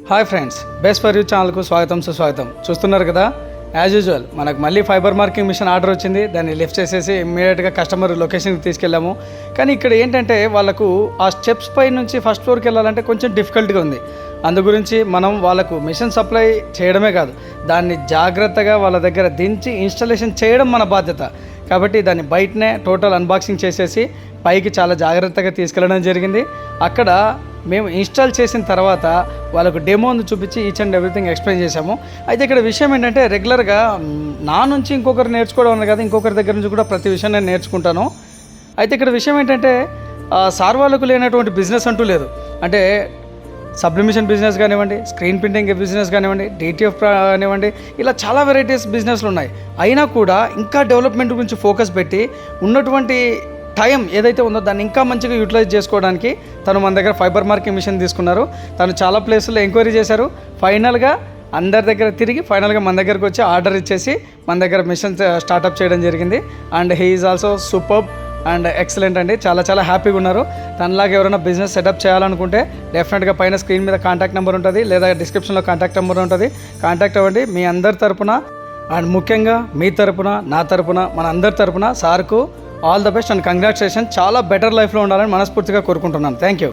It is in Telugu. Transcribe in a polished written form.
Hi friends, best for you ఛానల్కు స్వాగతం సుస్వాగతం. చూస్తున్నారు కదా, యాజ్ యూజువల్ మనకు మళ్ళీ ఫైబర్ మార్కింగ్ మిషన్ ఆర్డర్ వచ్చింది. దాన్ని లిఫ్ట్ చేసేసి ఇమ్మీడియట్గా కస్టమర్ లొకేషన్కి తీసుకెళ్ళాము. కానీ ఇక్కడ ఏంటంటే వాళ్ళకు ఆ స్టెప్స్ పై నుంచి ఫస్ట్ ఫ్లోర్కి వెళ్ళాలంటే కొంచెం డిఫికల్ట్గా ఉంది. అందు గురించి మనం వాళ్ళకు మిషన్ సప్లై చేయడమే కాదు, దాన్ని జాగ్రత్తగా వాళ్ళ దగ్గర దించి ఇన్స్టాలేషన్ చేయడం మన బాధ్యత. కాబట్టి దాన్ని బయటనే టోటల్ అన్బాక్సింగ్ చేసేసి పైకి చాలా జాగ్రత్తగా తీసుకెళ్ళడం జరిగింది. అక్కడ మేము ఇన్స్టాల్ చేసిన తర్వాత వాళ్ళకు డెమోని చూపించి ఈచ్ అండ్ ఎవ్రీథింగ్ ఎక్స్ప్లెయిన్ చేశాము. అయితే ఇక్కడ విషయం ఏంటంటే, రెగ్యులర్గా నా నుంచి ఇంకొకరు నేర్చుకోవడం అన్న కదా, ఇంకొకరి దగ్గర నుంచి కూడా ప్రతి విషయం నేను నేర్చుకుంటాను. అయితే ఇక్కడ విషయం ఏంటంటే, సార్ వాళ్ళకు లేనటువంటి బిజినెస్ అంటూ లేదు. అంటే సబ్లిమిషన్ బిజినెస్ కానివ్వండి, స్క్రీన్ ప్రింటింగ్ బిజినెస్ కానివ్వండి, డిటిఎఫ్ కానివ్వండి, ఇలా చాలా వెరైటీస్ బిజినెస్లు ఉన్నాయి. అయినా కూడా ఇంకా డెవలప్మెంట్ గురించి ఫోకస్ పెట్టి ఉన్నటువంటి టైం ఏదైతే ఉందో దాన్ని ఇంకా మంచిగా యూటిలైజ్ చేసుకోవడానికి తను మన దగ్గర ఫైబర్ మార్కింగ్ మిషన్ తీసుకున్నారు. తను చాలా ప్లేసుల్లో ఎంక్వైరీ చేశారు. ఫైనల్గా అందరి దగ్గర తిరిగి ఫైనల్గా మన దగ్గరకు వచ్చి ఆర్డర్ ఇచ్చేసి మన దగ్గర మిషన్ స్టార్టప్ చేయడం జరిగింది. And he is also superb and excellent అండి. చాలా హ్యాపీగా ఉన్నారు. తనలాగా ఎవరైనా బిజినెస్ సెటప్ చేయాలనుకుంటే డెఫినెట్గా పైన స్క్రీన్ మీద కాంటాక్ట్ నెంబర్ ఉంటుంది, లేదా డిస్క్రిప్షన్లో కాంటాక్ట్ నెంబర్ ఉంటుంది. కాంటాక్ట్ అవ్వండి. మీ అందరి తరపున అండ్ ముఖ్యంగా మీ తరపున, నా తరపున, మన అందరి తరపున సార్కు all the best and congratulation. చాలా బెటర్ లైఫ్లో ఉండాలని మనస్ఫూర్తిగా కోరుకుంటున్నాను. Thank you.